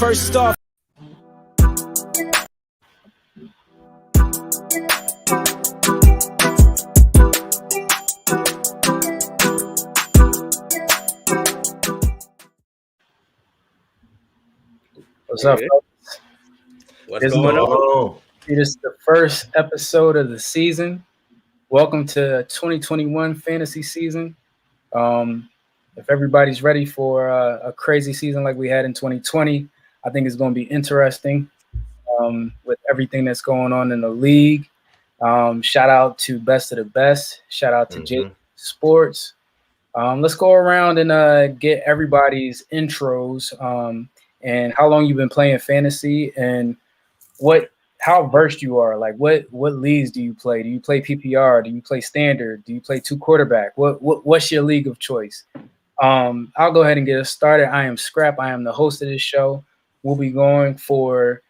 First off, what's up, folks? What's going on? It is the first episode of the season. Welcome to 2021 fantasy season. If everybody's ready for a crazy season like we had in 2020, I think it's going to be interesting with everything that's going on in the league. Shout out to Best of the Best. Shout out to J Sports. Let's go around and get everybody's intros and how long you've been playing fantasy and how versed you are. Like what leagues do you play? Do you play PPR? Do you play standard? Do you play two quarterback? What's your league of choice? I'll go ahead and get us started. I am Scrap. I am the host of this show. We'll be going for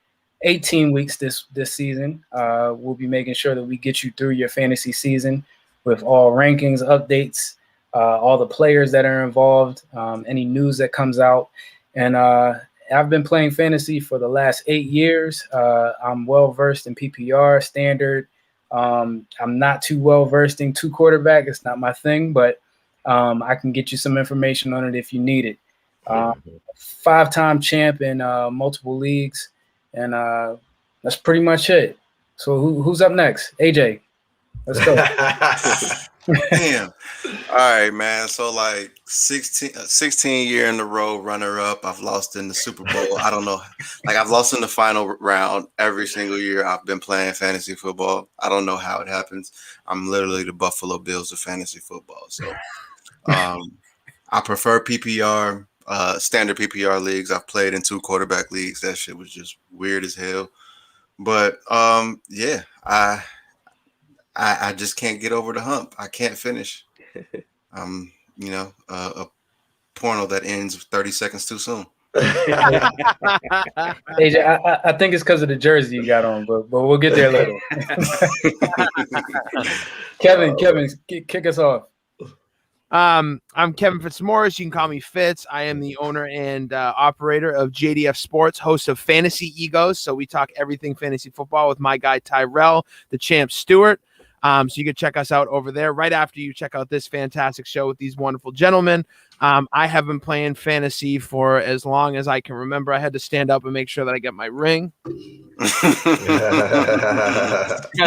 18 weeks this season. We'll be making sure that we get you through your fantasy season with all rankings, updates, all the players that are involved, any news that comes out. And I've been playing fantasy for the last 8 years. I'm well-versed in PPR, standard. I'm not too well-versed in two quarterback. It's not my thing, but I can get you some information on it if you need it. 5-time champ in multiple leagues, and that's pretty much it. So who's up next? AJ, let's go. Damn. All right, man. So like 16 year in a row runner-up. I've lost in the Super Bowl. I don't know. Like I've lost in the final round every single year I've been playing fantasy football. I don't know how it happens. I'm literally the Buffalo Bills of fantasy football. So I prefer PPR, standard PPR leagues. I've played in two quarterback leagues. That shit was just weird as hell. But yeah, I just can't get over the hump. I can't finish. A porno that ends 30 seconds too soon. AJ, I think it's because of the jersey you got on, but we'll get there later. Kevin, kick us off. I'm Kevin Fitzmaurice. You can call me Fitz. I am the owner and operator of JDF Sports, host of Fantasy Egos. So we talk everything fantasy football with my guy Tyrell, the champ Stewart. So you can check us out over there right after you check out this fantastic show with these wonderful gentlemen. I have been playing fantasy for as long as I can remember. I had to stand up and make sure that I get my ring. Got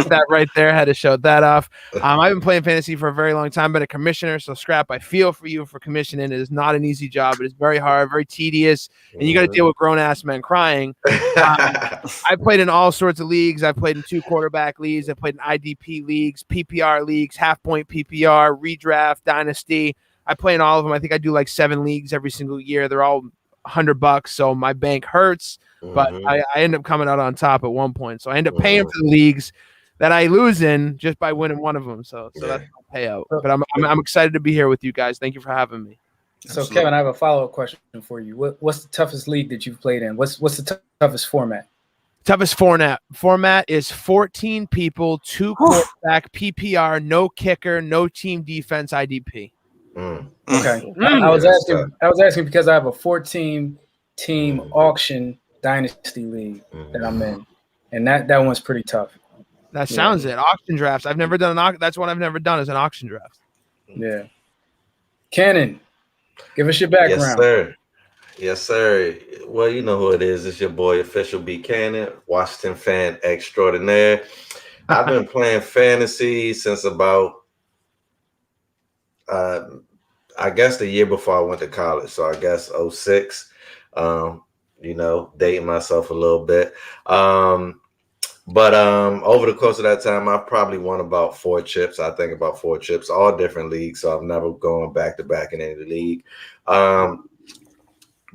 that right there. Had to show that off. I've been playing fantasy for a very long time, been a commissioner. So Scrap, I feel for you for commissioning. It is not an easy job. It is very hard, very tedious, and you got to deal with grown-ass men crying. I played in all sorts of leagues. I played in two quarterback leagues. I played in IDP leagues, PPR leagues, half-point PPR, redraft, dynasty. I play in all of them. I think I do like 7 leagues every single year. They're all $100, so my bank hurts, but I end up coming out on top at one point. So I end up paying for the leagues that I lose in just by winning one of them. So that's my payout. But I'm excited to be here with you guys. Thank you for having me. So Absolutely. Kevin, I have a follow-up question for you. What's the toughest league that you've played in? What's the toughest format? Toughest format is 14 people, 2 quarterback, PPR, no kicker, no team defense, IDP. Okay. I was asking because I have a 14-team auction dynasty league that I'm in, and that one's pretty tough. That sounds it. Auction drafts. I've never done that's what I've never done is an auction draft. Yeah. Cannon, give us your background. Yes, sir. Well, you know who it is. It's your boy, Official B. Cannon, Washington fan extraordinaire. I've been playing fantasy since about I guess the year before I went to college. So I guess 06, dating myself a little bit. But over the course of that time, I've probably won about 4 chips. I think about 4 chips, all different leagues. So I've never gone back to back in any league.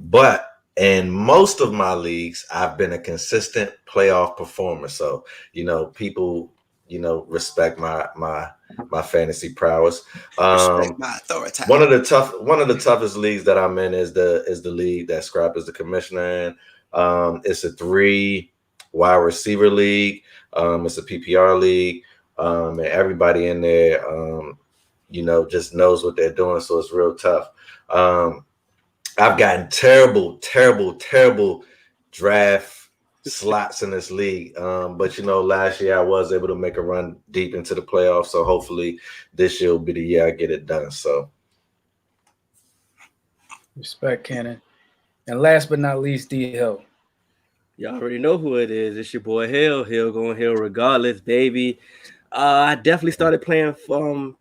But in most of my leagues, I've been a consistent playoff performer. So, people, respect my fantasy prowess. Respect my authority. One of the toughest leagues that I'm in is the league that Scrap is the commissioner in. It's a 3 wide receiver league. It's a PPR league. And everybody in there, just knows what they're doing. So it's real tough. I've gotten terrible draft slots in this league. But last year I was able to make a run deep into the playoffs. So hopefully this year will be the year I get it done. So respect, Cannon. And last but not least, D Hill. Y'all already know who it is. It's your boy Hill. Hill going Hill regardless, baby. I definitely started playing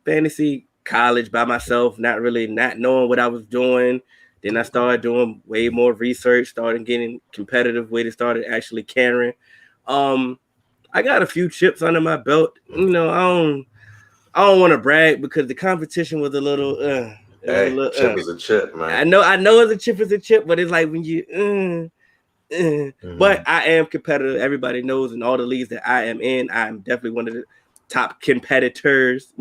fantasy college by myself, not knowing what I was doing. Then I started doing way more research, started getting competitive with it, started actually caring. I got a few chips under my belt. I don't want to brag because the competition was a little chip is a chip, man. I know a chip is a chip, but it's like when you But I am competitive. Everybody knows in all the leagues that I am in, I'm definitely one of the top competitors.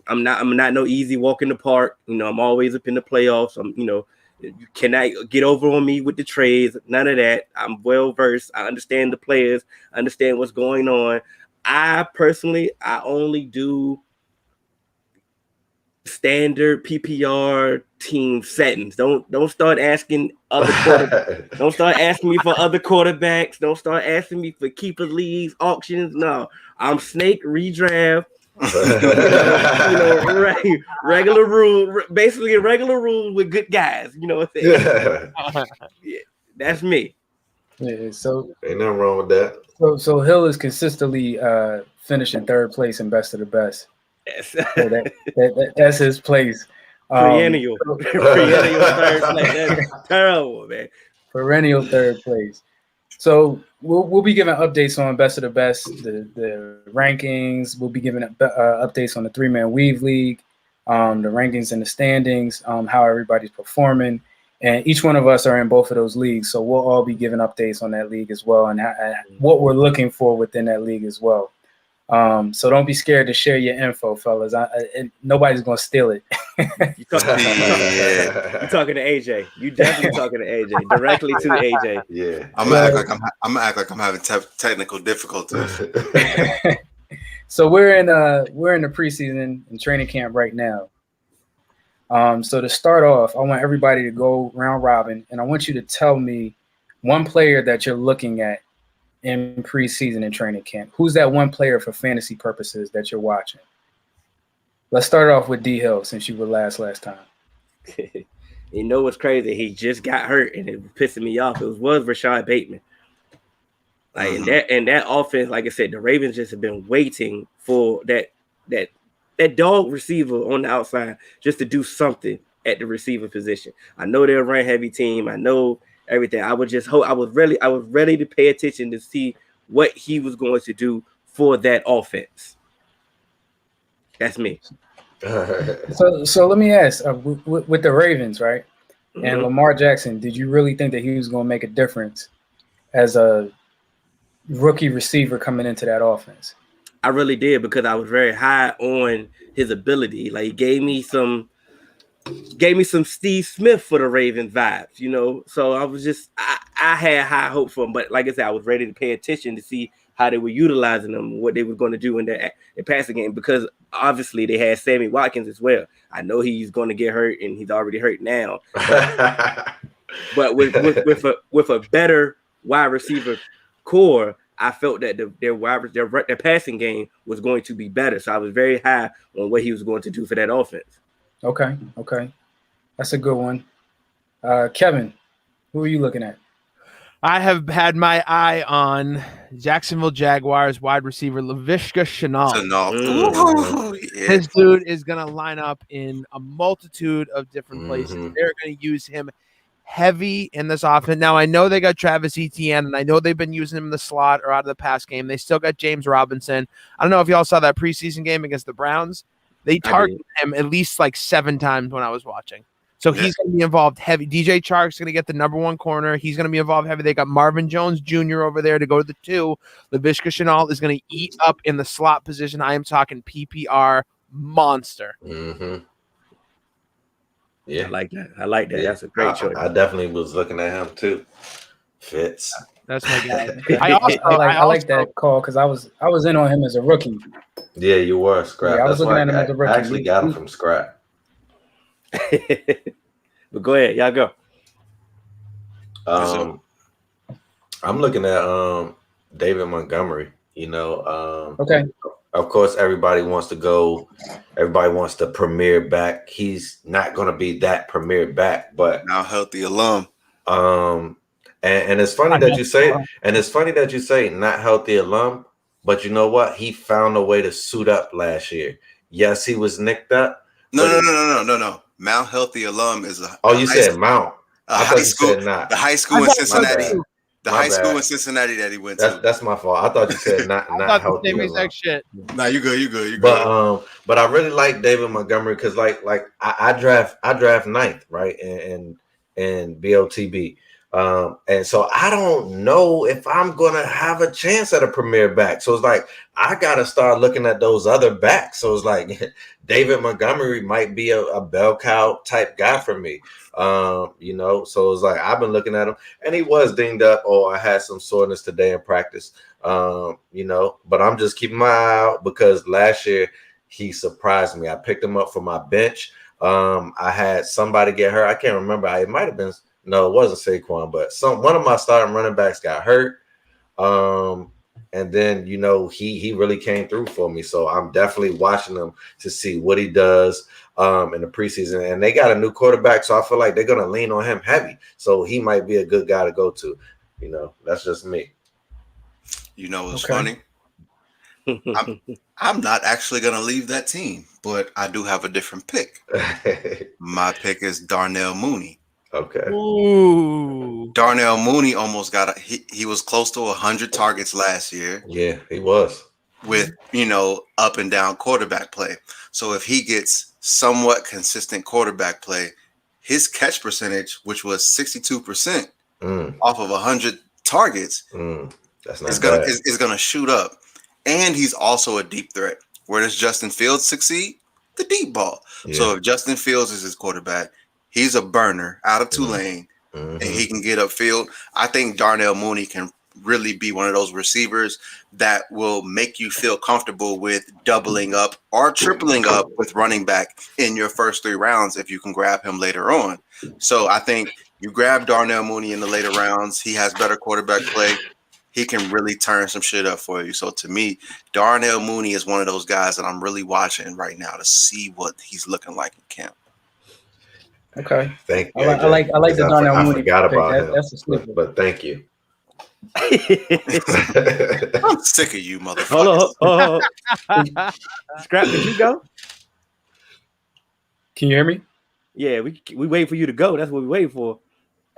I'm not no easy walk in the park. I'm always up in the playoffs. You cannot get over on me with the trades. None of that. I'm well versed. I understand the players, understand what's going on. I only do standard PPR team settings. Don't start asking other quarterbacks. Don't start asking me for other quarterbacks. Don't start asking me for keeper leagues, auctions. No, I'm snake redraft. Regular rule, basically a regular rule with good guys. You know what I'm saying? Yeah, that's me. Yeah, so ain't nothing wrong with that. So Hill is consistently finishing third place in best of the best. Yes. So that's his place. Perennial third place. That's terrible, man. Perennial third place. So we'll be giving updates on best of the best, the rankings. We'll be giving updates on the 3-man weave league, the rankings and the standings, how everybody's performing, and each one of us are in both of those leagues. So we'll all be giving updates on that league as well, and what we're looking for within that league as well. So don't be scared to share your info, fellas. Nobody's gonna steal it. You're talking to AJ. You definitely talking to AJ, directly to AJ. Yeah, I'm gonna act like I'm having technical difficulties. So we're in the preseason and training camp right now. So to start off, I want everybody to go round robin, and I want you to tell me one player that you're looking at in preseason and training camp. Who's that one player for fantasy purposes that you're watching? Let's start off with D Hill since you were last time. You know what's crazy? He just got hurt and it was pissing me off. It was Rashad Bateman. Like in that offense, like I said, the Ravens just have been waiting for that dog receiver on the outside just to do something at the receiver position. I know they're a run heavy team. I know everything. I was ready to pay attention to see what he was going to do for that offense. That's me. So let me ask, with the Ravens, right? Mm-hmm. And Lamar Jackson, did you really think that he was going to make a difference as a rookie receiver coming into that offense? I really did, because I was very high on his ability. Like, he gave me some Steve Smith for the Ravens vibes, So I was I had high hope for him. But like I said, I was ready to pay attention to see how they were utilizing him, what they were going to do in the passing game, because obviously they had Sammy Watkins as well. I know he's going to get hurt, and he's already hurt now. But with a better wide receiver core, I felt that their passing game was going to be better. So I was very high on what he was going to do for that offense. Okay. That's a good one. Kevin, who are you looking at? I have had my eye on Jacksonville Jaguars wide receiver Laviska Shenault. This dude is going to line up in a multitude of different places. They're going to use him heavy in this offense. Now, I know they got Travis Etienne, and I know they've been using him in the slot or out of the pass game. They still got James Robinson. I don't know if y'all saw that preseason game against the Browns. They targeted him at least like 7 times when I was watching. So he's going to be involved heavy. DJ Chark's going to get the number 1 corner. He's going to be involved heavy. They got Marvin Jones Jr. over there to go to the 2. Laviska Shenault is going to eat up in the slot position. I am talking PPR monster. Mm-hmm. Yeah, I like that. Yeah. That's a great choice. I definitely was looking at him too. Fitz. That's my guy. I like that call because I was in on him as a rookie. Yeah, you were Scrap. Yeah, I was looking at him as a rookie. I actually got him from Scrap. But go ahead, y'all go. I'm looking at David Montgomery. Okay. Of course, everybody wants the premier back. He's not going to be that premier back, but Now healthy alum. and it's funny that you say not healthy alum, but you know what? He found a way to suit up last year. Yes, he was nicked up. No. Mount Healthy Alum is a. Oh, you said Mount. I thought you said not. The high school in Cincinnati. The high school in Cincinnati that he went to. That's my fault. I thought you said not healthy. The same exact shit. Nah, you good. But I really like David Montgomery because like I draft ninth, right, in BOTB. And so I don't know if I'm gonna have a chance at a premier back. So it's like I gotta start looking at those other backs. So it's like David Montgomery might be a bell cow type guy for me. So it's like I've been looking at him, and he was dinged up. Oh, I had some soreness today in practice. But I'm just keeping my eye out because last year he surprised me. I picked him up for my bench. I had somebody get hurt. I can't remember. It might have been. No, it wasn't Saquon, but one of my starting running backs got hurt. And then he really came through for me. So I'm definitely watching him to see what he does in the preseason. And they got a new quarterback, so I feel like they're gonna lean on him heavy. So he might be a good guy to go to. That's just me. What's funny? I'm not actually gonna leave that team, but I do have a different pick. My pick is Darnell Mooney. Okay. Ooh. Darnell Mooney almost got he was close to 100 targets last year. Yeah, he was. With, up and down quarterback play. So if he gets somewhat consistent quarterback play, his catch percentage, which was 62% off of 100 targets, that's not is gonna shoot up. And he's also a deep threat. Where does Justin Fields succeed? The deep ball. Yeah. So if Justin Fields is his quarterback, he's a burner out of Tulane, and he can get upfield. I think Darnell Mooney can really be one of those receivers that will make you feel comfortable with doubling up or tripling up with running back in your first 3 rounds if you can grab him later on. So I think you grab Darnell Mooney in the later rounds. He has better quarterback play. He can really turn some shit up for you. So to me, Darnell Mooney is one of those guys that I'm really watching right now to see what he's looking like in camp. Okay. Thank you. I like the Darnell Mooney. I forgot about him. That's a sleeper. But thank you. I'm sick of you, motherfuckers. Hold on. Scrap, did you go? Can you hear me? Yeah, we wait for you to go. That's what we wait for.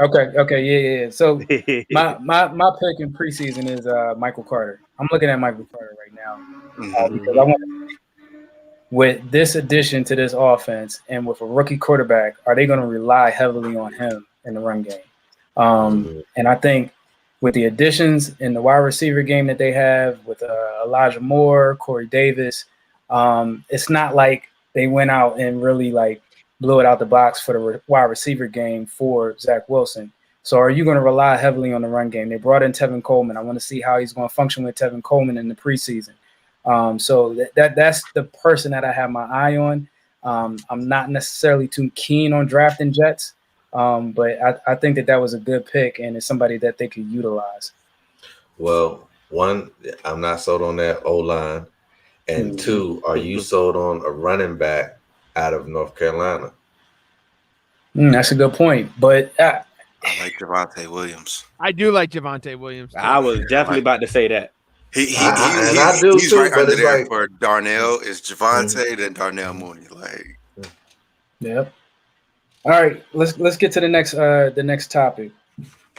Okay, yeah. So my pick in preseason is Michael Carter. I'm looking at Michael Carter right now because I want with this addition to this offense and with a rookie quarterback, are they going to rely heavily on him in the run game? And I think with the additions in the wide receiver game that they have with Elijah Moore, Corey Davis, it's not like they went out and really blew it out the box for the wide receiver game for Zach Wilson. So are you going to rely heavily on the run game? They brought in Tevin Coleman. I want to see how he's going to function with Tevin Coleman in the preseason. So that's the person that I have my eye on. I'm not necessarily too keen on drafting Jets, but I think that was a good pick, and it's somebody that they could utilize. Well, one, I'm not sold on that O-line. And two, are you sold on a running back out of North Carolina? That's a good point. But I like Javonte Williams. I do like Javonte Williams. I was definitely about to say that. He's too, right under there for Darnell. Is Javonte, then Darnell Mooney. Yep. All right, let's get to the next topic.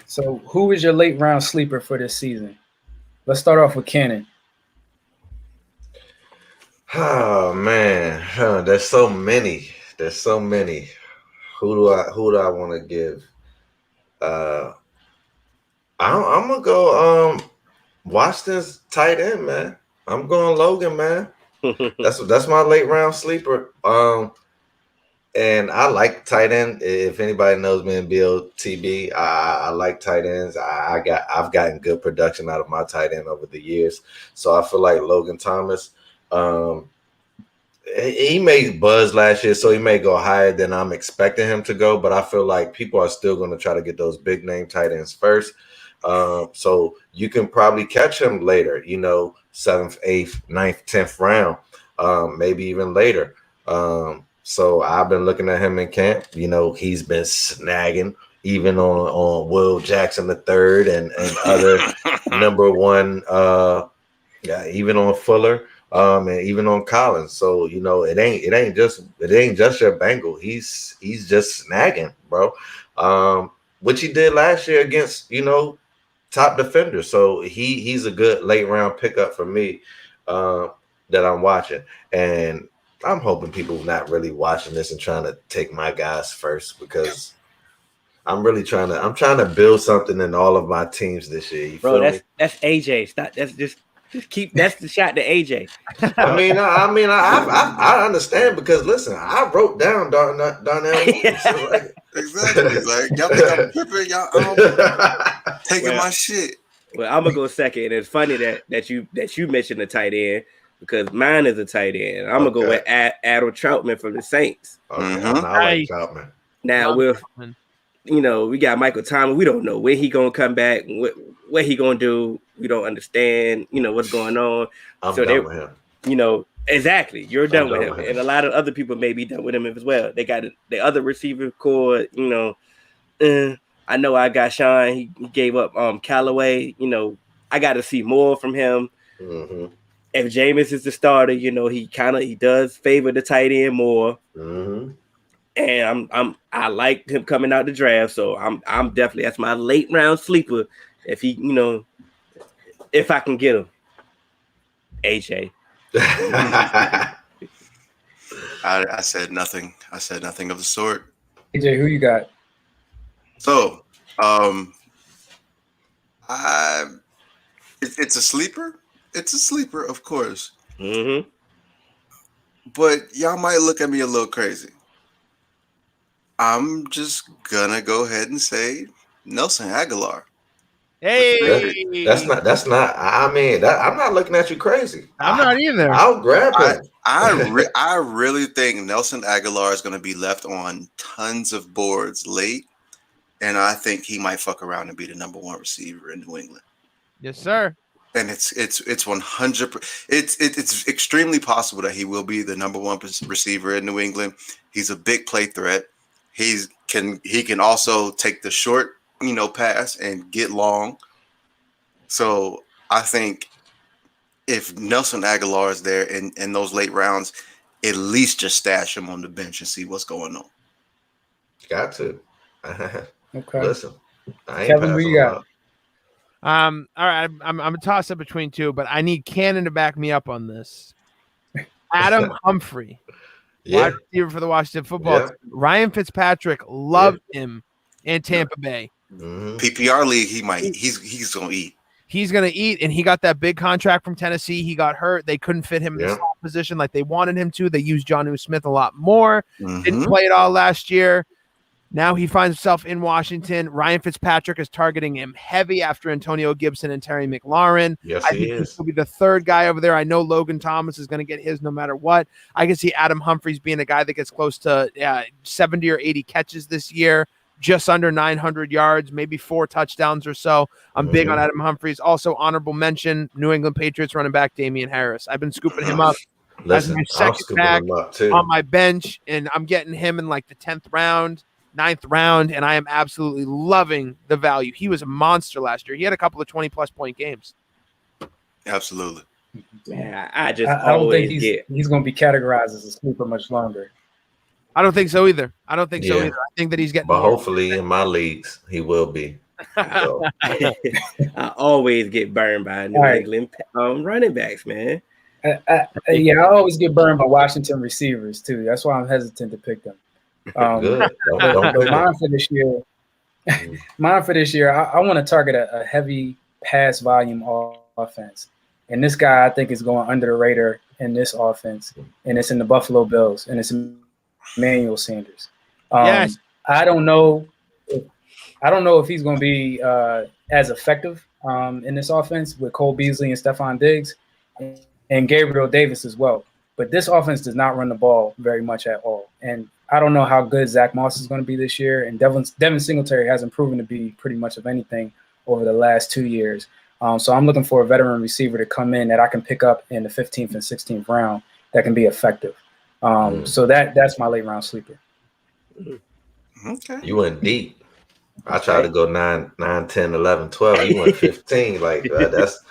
So, who is your late round sleeper for this season? Let's start off with Cannon. Oh man, there's so many. Who do I want to give? I'm gonna go. Washington's tight end, man. I'm going Logan, man. That's my late round sleeper. And I like tight end. If anybody knows me in BOTB, I like tight ends. I've gotten good production out of my tight end over the years. So I feel like Logan Thomas. He made buzz last year, so he may go higher than I'm expecting him to go. But I feel like people are still going to try to get those big name tight ends first. So you can probably catch him later, 7th, 8th, 9th, 10th round, maybe even later. So I've been looking at him in camp. He's been snagging even on Will Jackson III and other number one, even on Fuller, and even on Collins. So it ain't just your Bengal. He's just snagging, bro. Which he did last year against top defenders. So he's a good late round pickup for me that I'm watching. And I'm hoping people not really watching this and trying to take my guys first, because I'm trying to build something in all of my teams this year. You Bro, feel me? that's AJ. Stop. That's just keep. That's the shot to AJ. I understand, because listen, I wrote down Darnell. Right? Exactly. Like, y'all think I'm tripping? Y'all taking my shit. Well, I'm gonna go second. And it's funny that you mentioned the tight end, because mine is a tight end. I'm gonna go with Adam Troutman from the Saints. Okay, I like Troutman. Now we got Michael Thomas. We don't know when he gonna come back, what he gonna do. We don't understand, what's going on. I'm done with him. Exactly. You're done with him. And a lot of other people may be done with him as well. They got the other receiver core, I know I got Sean. He gave up Callaway. I got to see more from him. Mm-hmm. If Jameis is the starter, he does favor the tight end more. Mm-hmm. And I like him coming out the draft, so I'm definitely, that's my late round sleeper. If he, if I can get him, AJ. I said nothing. I said nothing of the sort. AJ, who you got? So, it's a sleeper. It's a sleeper, of course. Mm-hmm. But y'all might look at me a little crazy. I'm just gonna go ahead and say Nelson Aguilar. Hey, that's not. I'm not looking at you crazy. I'm not either. I'll grab him. I really think Nelson Aguilar is going to be left on tons of boards late, and I think he might fuck around and be the number one receiver in New England. Yes, sir. And it's 100%. It's extremely possible that he will be the number one receiver in New England. He's a big play threat. He can also take the short, pass and get long. So I think if Nelson Aguilar is there in those late rounds, at least just stash him on the bench and see what's going on. Got to. Okay. Listen, I ain't Kevin, who you got? All right, I'm a toss up between two, but I need Cannon to back me up on this. Adam Humphrey, wide receiver for the Washington Football Team. Ryan Fitzpatrick loved him in Tampa Bay. Mm-hmm. PPR league, he's gonna eat. He's gonna eat, and he got that big contract from Tennessee. He got hurt; they couldn't fit him in the slot position like they wanted him to. They used Jonnu Smith a lot more. Mm-hmm. Didn't play it all last year. Now he finds himself in Washington. Ryan Fitzpatrick is targeting him heavy after Antonio Gibson and Terry McLaurin. Yes, I think he will be the third guy over there. I know Logan Thomas is going to get his no matter what. I can see Adam Humphries being a guy that gets close to 70 or 80 catches this year, just under 900 yards, maybe 4 touchdowns or so. I'm big on Adam Humphries. Also, honorable mention, New England Patriots running back Damian Harris. I've been scooping him up as my second back on my bench, and I'm getting him in like the 10th round. 9th round, and I am absolutely loving the value. He was a monster last year. He had a couple of 20-plus point games. Absolutely. Man, I don't think he's going to be categorized as a sleeper much longer. I don't think so either. I think that he's getting. But hopefully in my leagues, he will be. So. I always get burned by New England running backs, man. I always get burned by Washington receivers, too. That's why I'm hesitant to pick them. Good. Mine for this year, I want to target a heavy pass volume offense, and this guy I think is going under the radar in this offense, and it's in the Buffalo Bills, and it's Emmanuel Sanders. Yes. I don't know if he's going to be as effective in this offense with Cole Beasley and Stephon Diggs and Gabriel Davis as well. But this offense does not run the ball very much at all, and I don't know how good Zach Moss is going to be this year, and Devin Singletary hasn't proven to be pretty much of anything over the last 2 years. So I'm looking for a veteran receiver to come in that I can pick up in the 15th and 16th round that can be effective. So that's my late round sleeper. Okay. You went deep. I tried to go 9, 10, 11, 12. You went 15. Like that's.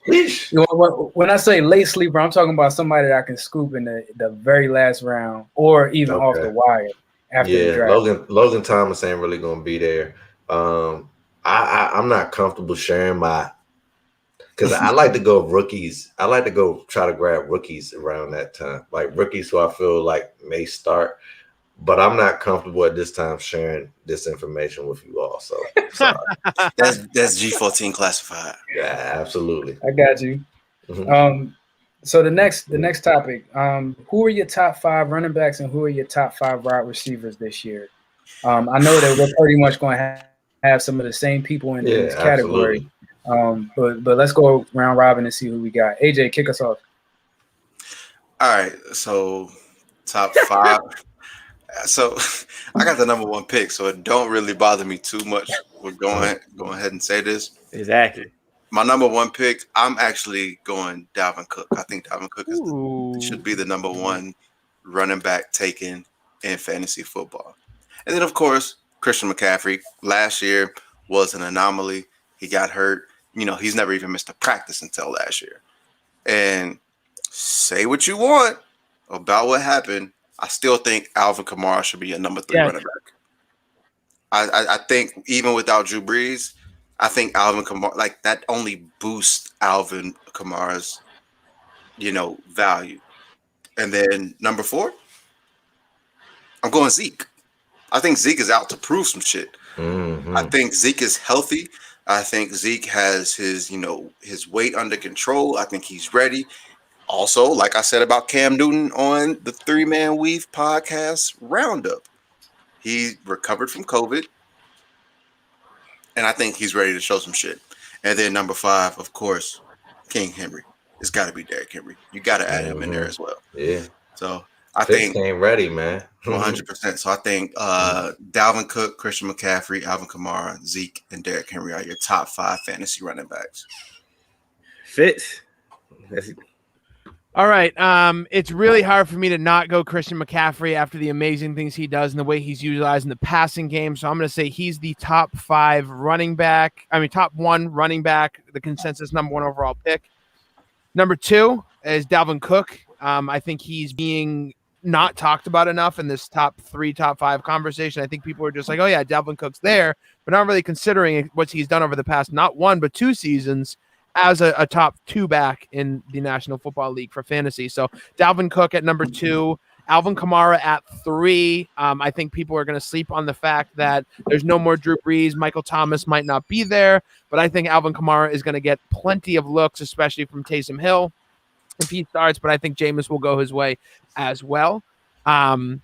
Sheesh. When I say late sleeper, I'm talking about somebody that I can scoop in the very last round or even off the wire after the draft. Logan Thomas ain't really gonna be there. I'm not comfortable sharing my because I like to go rookies. I like to go try to grab rookies around that time, like rookies who I feel like may start. But I'm not comfortable at this time sharing this information with you all. So sorry. That's G14 classified. Yeah, absolutely. I got you. Mhm. So the next topic, who are your top 5 running backs and who are your top 5 wide receivers this year? I know that we're pretty much going to have some of the same people in this category. But let's go round robin and see who we got. AJ, kick us off. All right, so top 5. So I got the number 1 pick, so it don't really bother me too much. We're go ahead and say this. Exactly. My number 1 pick, I'm actually going Dalvin Cook. I think Dalvin Cook should be the number 1 running back taken in fantasy football. And then, of course, Christian McCaffrey last year was an anomaly. He got hurt. He's never even missed a practice until last year. And say what you want about what happened, I still think Alvin Kamara should be a number 3 running back. I think even without Drew Brees, I think Alvin Kamara, like that only boosts Alvin Kamara's, value. And then number 4, I'm going Zeke. I think Zeke is out to prove some shit. Mm-hmm. I think Zeke is healthy. I think Zeke has his weight under control. I think he's ready. Also, like I said about Cam Newton on the 3-Man Weave podcast roundup, he recovered from COVID, and I think he's ready to show some shit. And then number 5, of course, King Henry. It's got to be Derrick Henry. You got to add him in there as well. Yeah. So I think came ready, man. 100%. So I think Dalvin Cook, Christian McCaffrey, Alvin Kamara, Zeke, and Derrick Henry are your top 5 fantasy running backs. Fitz. All right. It's really hard for me to not go Christian McCaffrey after the amazing things he does and the way he's utilized in the passing game. So I'm going to say he's the top 5 running back. Top 1 running back, the consensus number 1 overall pick. Number 2 is Dalvin Cook. I think he's being not talked about enough in this top 3, top 5 conversation. I think people are just like, oh yeah, Dalvin Cook's there, but not really considering what he's done over the past, not 1, but 2 seasons as a top 2 back in the National Football League for fantasy. So Dalvin Cook at number 2, Alvin Kamara at 3. I think people are going to sleep on the fact that there's no more Drew Brees. Michael Thomas might not be there, but I think Alvin Kamara is going to get plenty of looks, especially from Taysom Hill if he starts, but I think Jameis will go his way as well. I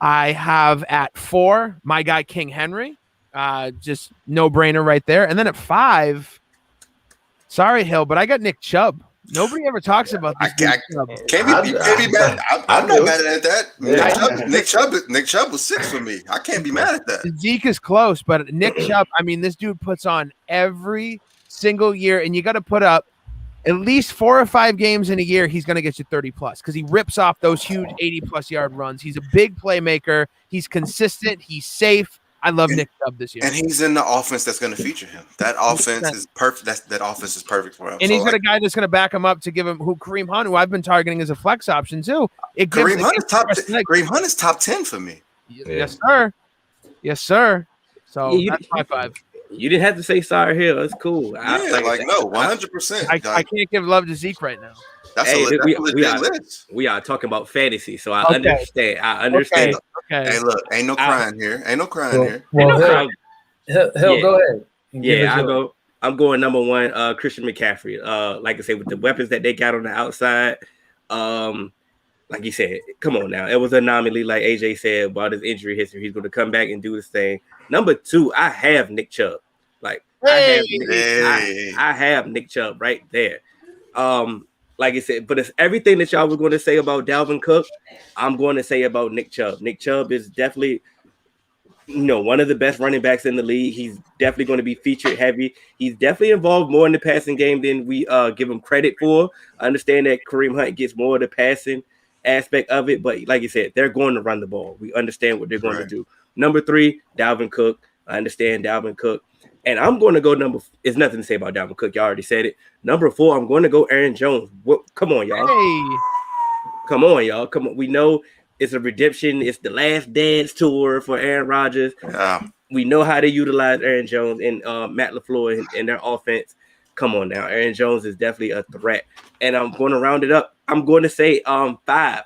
have at 4, my guy King Henry. Just no-brainer right there. And then at 5, sorry, Hill, but I got Nick Chubb. Nobody ever talks about this. Can't be mad. I'm not mad at that. Yeah. Nick Chubb was 6 for me. I can't be mad at that. Zeke is close, but Nick Chubb, this dude puts on every single year, and you got to put up at least 4 or 5 games in a year. He's going to get you 30 plus because he rips off those huge 80 plus yard runs. He's a big playmaker. He's consistent. He's safe. I love Nick Chubb this year. And he's in the offense that's going to feature him. That offense is perfect. That offense is perfect for him. And he's got a guy that's going to back him up to give him Kareem Hunt, who I've been targeting as a flex option too. Kareem Hunt is top 10 for me. Yes, sir. Yes, sir. So that's my 5. You didn't have to say sorry here. It's cool. Yeah, no, 100%. I can't give love to Zeke right now. We are talking about fantasy, so I understand. I understand. Okay. Hey, look, ain't no crying here. Well, Hill, go ahead. Yeah, I'm going number 1, Christian McCaffrey. Like I said, with the weapons that they got on the outside, like you said, come on now. It was an anomaly, like AJ said, about his injury history. He's going to come back and do his thing. Number 2, I have Nick Chubb. I have Nick Chubb right there. Like I said, but it's everything that y'all were going to say about Dalvin Cook, I'm going to say about Nick Chubb. Nick Chubb is definitely one of the best running backs in the league. He's definitely going to be featured heavy. He's definitely involved more in the passing game than we give him credit for. I understand that Kareem Hunt gets more of the passing aspect of it, but like you said, they're going to run the ball. We understand what they're going to do. Number 3, Dalvin Cook. I understand Dalvin Cook. And I'm going to go it's nothing to say about Dalvin Cook. Y'all already said it. Number 4, I'm going to go Aaron Jones. Come on, y'all. Hey. Come on, y'all. Come on. We know it's a redemption. It's the last dance tour for Aaron Rodgers. Yeah. We know how to utilize Aaron Jones and Matt LaFleur in their offense. Come on now. Aaron Jones is definitely a threat. And I'm going to round it up. I'm going to say 5. I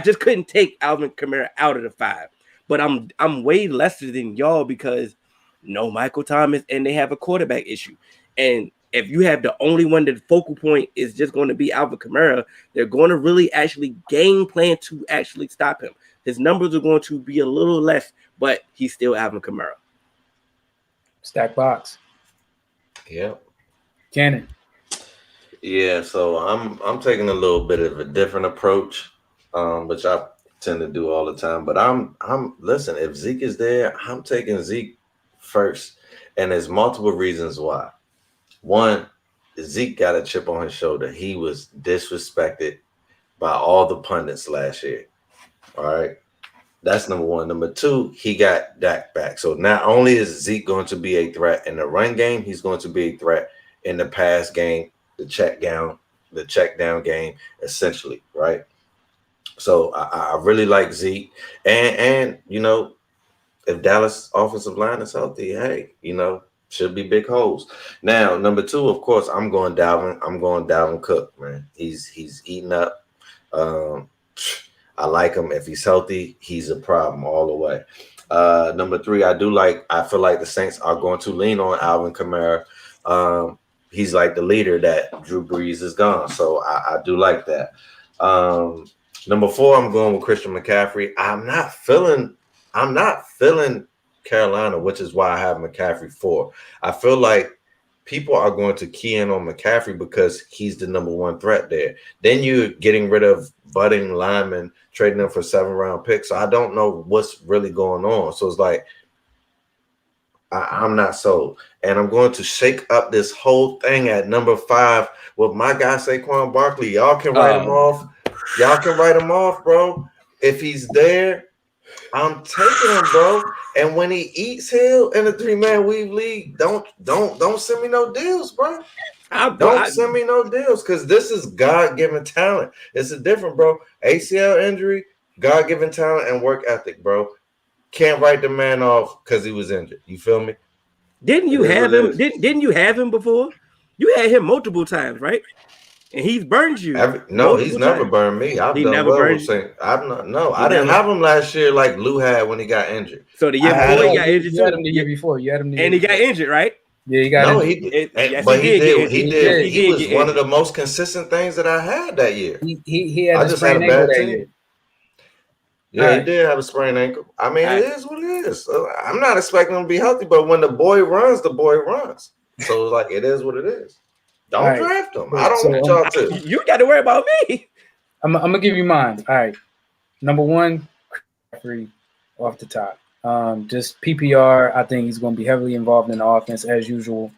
just couldn't take Alvin Kamara out of the 5. But I'm way lesser than y'all because no Michael Thomas and they have a quarterback issue. And if you have the only one that the focal point is just going to be Alvin Kamara, they're going to really actually game plan to actually stop him. His numbers are going to be a little less, but he's still Alvin Kamara. Stack box. Yep. Cannon. Yeah, so I'm taking a little bit of a different approach, which I tend to do all the time. But I'm listen, if Zeke is there, I'm taking Zeke first. And there's multiple reasons why. One, Zeke got a chip on his shoulder. He was disrespected by all the pundits last year. All right. That's number 1. Number 2, he got Dak back. So not only is Zeke going to be a threat in the run game, he's going to be a threat in the pass game, the check down game, essentially, right? So I really like Zeke. And if Dallas offensive line is healthy, hey, should be big holes. Now, number 2, of course, I'm going Dalvin Cook, man. He's eating up. I like him. If he's healthy, he's a problem all the way. Number 3, I feel like the Saints are going to lean on Alvin Kamara. He's like the leader that Drew Brees is gone. So I do like that. Number 4, I'm going with Christian McCaffrey. I'm not feeling Carolina, which is why I have McCaffrey 4. I feel like people are going to key in on McCaffrey because he's the number 1 threat there. Then you're getting rid of budding linemen, trading them for 7-round picks. So I don't know what's really going on. So it's like, I'm not sold. And I'm going to shake up this whole thing at number 5 with my guy Saquon Barkley. Y'all can write him off. Y'all can write him off, bro. If he's there, I'm taking him, bro. And when he eats Hill in the 3-man weave league, don't send me no deals, bro. Don't send me no deals because this is God-given talent. It's a different, bro. ACL injury, God-given talent, and work ethic, bro. Can't write the man off because he was injured. You feel me? Didn't you have him? Didn't you have him before? You had him multiple times, right? And he's burned you. No, he's never burned me. I didn't have him last year like Lou had when he got injured. So the year before he got injured. You had him the year before. And he got injured, right? Yeah, he got injured. He did. He was one of the most consistent things that I had that year. He had a sprained ankle that year. Yeah, he did have a sprained ankle. I mean, it is what it is. I'm not expecting him to be healthy, but when the boy runs, the boy runs. So like it is what it is. Don't draft him. I don't want y'all to. You got to worry about me. I'm gonna give you mine. All right. Number 1, free off the top. Just PPR. I think he's going to be heavily involved in the offense as usual.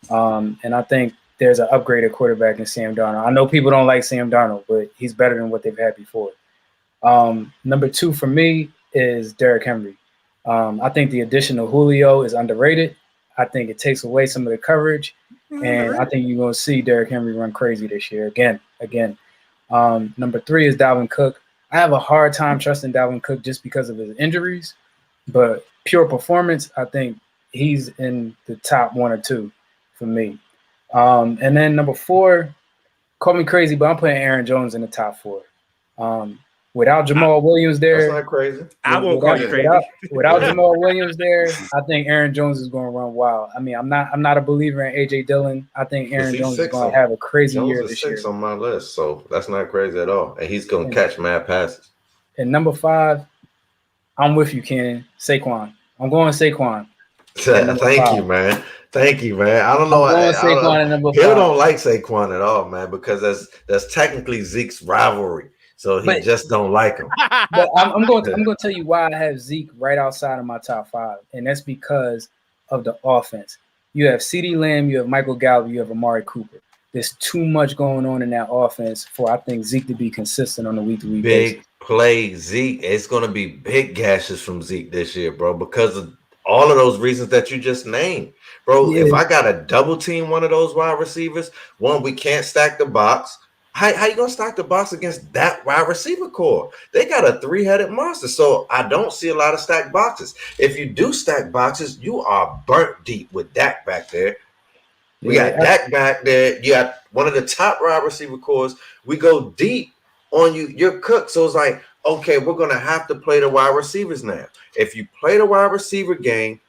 And I think there's an upgraded quarterback in Sam Darnold. I know people don't like Sam Darnold, but he's better than what they've had before. Number 2 for me is Derrick Henry. I think the addition of Julio is underrated. I think it takes away some of the coverage. And I think you're going to see Derrick Henry run crazy this year again. Number 3 is Dalvin Cook. I have a hard time trusting Dalvin Cook just because of his injuries, but pure performance, I think he's in the top 1 or 2 for me. And then number 4, call me crazy, but I'm putting Aaron Jones in the top 4. Without Jamal Williams there, that's not crazy. I won't call you crazy. Without Jamal Williams there, I think Aaron Jones is going to run wild. I mean, I'm not a believer in AJ Dillon. I think Aaron Jones is going to have a crazy year this year. Jones is 6 on my list, so that's not crazy at all. And he's going to catch mad passes. And number 5, I'm with you, Ken. Saquon. I'm going Saquon. Thank you, man. I don't know. Saquon at number 5. Hill don't like Saquon at all, man, because that's technically Zeke's rivalry. So he But- just don't like him. But I'm going to tell you why I have Zeke right outside of my top 5, and that's because of the offense. You have CeeDee Lamb, you have Michael Gallup, you have Amari Cooper. There's too much going on in that offense for, I think, Zeke to be consistent on a week-to-week basis. Big play Zeke. It's going to be big gashes from Zeke this year, bro, because of all of those reasons that you just named, bro. Yeah. If I got to double team one of those wide receivers, one, we can't stack the box. How you gonna stack the box against that wide receiver core? They got a 3-headed monster, so I don't see a lot of stacked boxes. If you do stack boxes, you are burnt deep with Dak back there. We got Dak back there. You got one of the top wide receiver cores. We go deep on you. You're cooked. So it's like, okay, we're gonna have to play the wide receivers now. If you play the wide receiver game,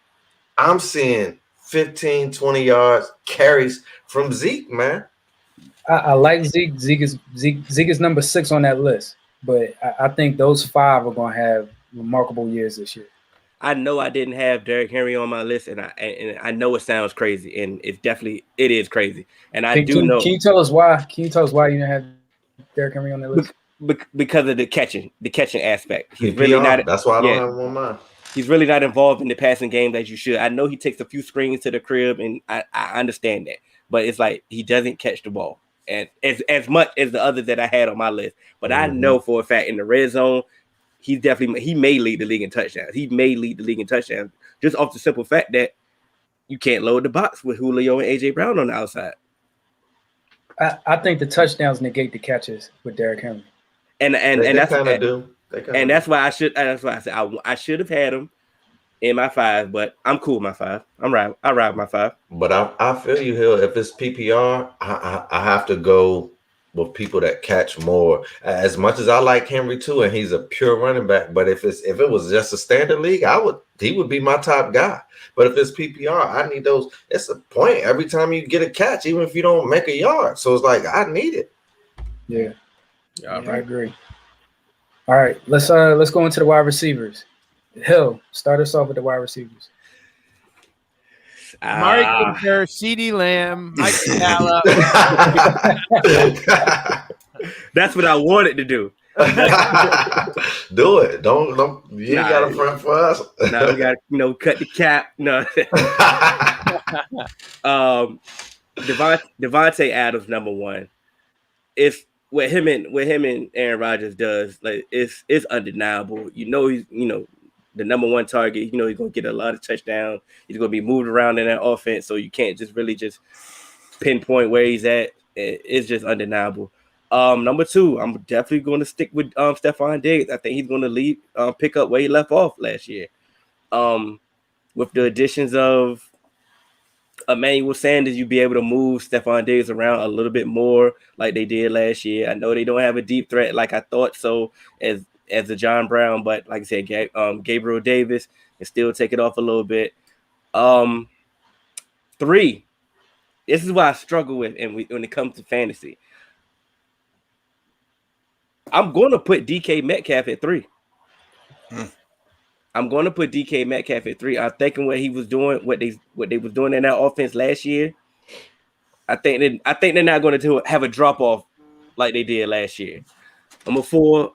I'm seeing 15, 20 yards carries from Zeke, man. I like Zeke. Zeke is number 6 on that list, but I think those 5 are going to have remarkable years this year. I know I didn't have Derrick Henry on my list, and I know it sounds crazy, and it is crazy. And I do know. Can you tell us why? Can you tell us why you didn't have Derrick Henry on that list? Because of the catching aspect. He's PPR, really not. That's why I don't have him on mine. He's really not involved in the passing game that you should. I know he takes a few screens to the crib, and I understand that, but it's like he doesn't catch the ball. And as much as the others that I had on my list, but I know for a fact in the red zone, he may lead the league in touchdowns. He may lead the league in touchdowns just off the simple fact that you can't load the box with Julio and AJ Brown on the outside. I think the touchdowns negate the catches with Derrick Henry, and that's kind of do. And that's why I said I should have had him in my 5, but I'm cool with my 5. I ride with my 5. But I feel you, Hill. If it's PPR, I have to go with people that catch more. As much as I like Henry too, and he's a pure running back. But if it was just a standard league, he would be my top guy. But if it's PPR, I need those. It's a point every time you get a catch, even if you don't make a yard. So it's like I need it. Yeah, I agree. All right, let's go into the wide receivers. Hill, start us off with the wide receivers. Amari Cooper, CeeDee Lamb, Mike Gallup. That's what I wanted to do. Do it. Don't you ain't got a front for us. No, we got cut the cap. No. Devontae Adams, number 1. It's what him and Aaron Rodgers does, like it's undeniable. He's the number 1 target. He's gonna get a lot of touchdowns. He's gonna be moved around in that offense, so you can't just really just pinpoint where he's at. It's just undeniable. Number 2, I'm definitely going to stick with Stephon Diggs. I think he's going to pick up where he left off last year. With the additions of Emmanuel Sanders, you'll be able to move Stephon Diggs around a little bit more like they did last year. I know they don't have a deep threat like I thought so as the John Brown, but like I said, Gabriel Davis can still take it off a little bit. 3, this is what I struggle with, and when it comes to fantasy, I'm going to put DK Metcalf at 3. I'm going to put DK Metcalf at 3. I'm thinking what he was doing, what they was doing in that offense last year. I think they're not going to have a drop off like they did last year. Number 4,